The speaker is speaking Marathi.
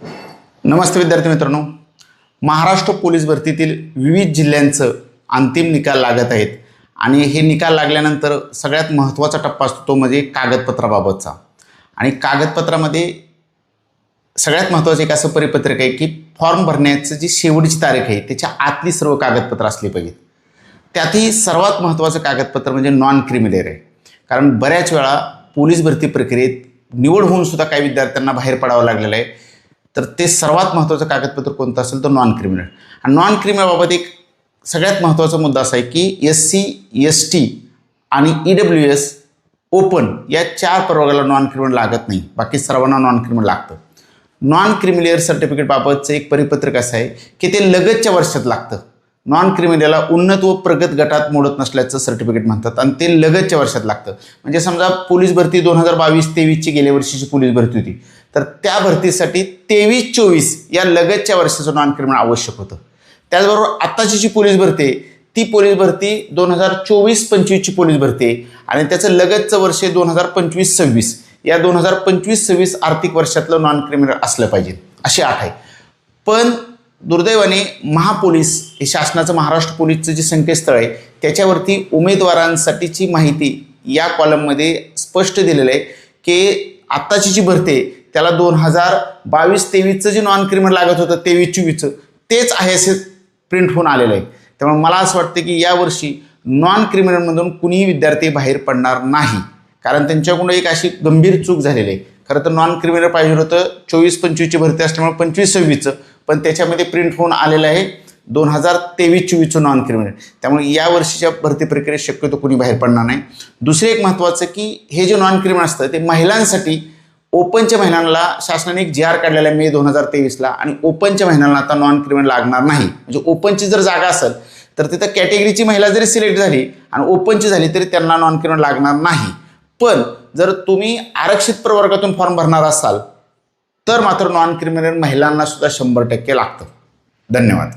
नमस्ते विद्यार्थी मित्रांनो, महाराष्ट्र पोलीस भरतीतील विविध जिल्ह्यांचं अंतिम निकाल लागत आहेत आणि हे निकाल लागल्यानंतर सगळ्यात महत्त्वाचा टप्पा असतो तो म्हणजे कागदपत्राबाबतचा. आणि कागदपत्रामध्ये सगळ्यात महत्त्वाचं एक असं परिपत्रक आहे की फॉर्म भरण्याची जी शेवटची तारीख आहे त्याच्या आतली सर्व कागदपत्रं असली पाहिजेत. त्यातही सर्वात महत्त्वाचं कागदपत्र म्हणजे नॉन क्रिमिनल आहे. कारण बऱ्याच वेळा पोलीस भरती प्रक्रियेत निवड होऊन सुद्धा काही विद्यार्थ्यांना बाहेर पडावं लागलेलं आहे. तर ते सर्वात महत्त्वाचं कागदपत्र कोणतं असेल तर नॉन क्रिमिनल. आणि नॉन क्रिमिनलबाबत एक सगळ्यात महत्त्वाचा मुद्दा असा आहे की SC ST आणि EWS ओपन या 4 प्रवर्गाला नॉन क्रिमिनल लागत नाही, बाकी सर्वांना नॉन क्रिमिनल लागतं. नॉन क्रिमिलियर सर्टिफिकेटबाबतचं एक परिपत्रक असं आहे की ते लगतच्या वर्षात लागतं. नॉन क्रिमिनलला उन्नत व प्रगत गटात मोडत नसल्याचं सर्टिफिकेट म्हणतात आणि ते लगतच्या वर्षात लागतं. म्हणजे समजा पोलीस भरती 2022-23ची गेल्या वर्षीची पोलीस भरती होती, तर त्या भरतीसाठी 23-24 या लगतच्या वर्षाचं नॉन क्रिमिनल आवश्यक होतं. त्याचबरोबर आत्ताची जी पोलीस भरती आहे ती पोलीस भरती 2024-25ची पोलीस भरती आहे आणि त्याचं लगतचं वर्ष 2025-26 या 2025-26 आर्थिक वर्षातलं नॉन क्रिमिनल असलं पाहिजे, अशी अट आहे. पण दुर्दैवाने महापोलीस हे शासनाचं महाराष्ट्र पोलीसचं जे संकेतस्थळ आहे त्याच्यावरती उमेदवारांसाठीची माहिती या कॉलममध्ये स्पष्ट दिलेलं आहे की आत्ताची जी भरती आहे त्याला 2022-23चं जे नॉन क्रिमिनल लागत होतं 23-24चं तेच आहे असे प्रिंट होऊन आलेलं आहे. त्यामुळे मला असं वाटतं की यावर्षी नॉन क्रिमिनलमधून कुणीही विद्यार्थी बाहेर पडणार नाही, कारण त्यांच्याकडून एक अशी गंभीर चूक झालेली आहे. खरं तर नॉन क्रिमिनल पाहिजे होतं 24-25ची भरती असल्यामुळे 25-26चं, पण त्याच्यामध्ये प्रिंट होऊन आलेलं आहे 2023-24चं नॉन क्रिमिनल. त्यामुळे या वर्षीच्या भरती प्रक्रियेत शक्यतो कुणी बाहेर पडणार नाही. दुसरं एक महत्त्वाचं की हे जे नॉन क्रिमिनल असतं ते महिलांसाठी ओपनच्या महिलांना शासनाने एक GR काढलेला आहे मे 2023ला आणि ओपनच्या महिलांना आता नॉन क्रिमिनल लागणार नाही. म्हणजे ओपनची जर जागा असेल तर तिथं कॅटेगरीची महिला जरी सिलेक्ट झाली आणि ओपनची झाली तरी त्यांना नॉन क्रिमिनल लागणार नाही. पण जर तुम्ही आरक्षित प्रवर्गातून फॉर्म भरणार असाल तर मात्र नॉन क्रिमिनल महिलांना सुद्धा 100% लागतं. धन्यवाद.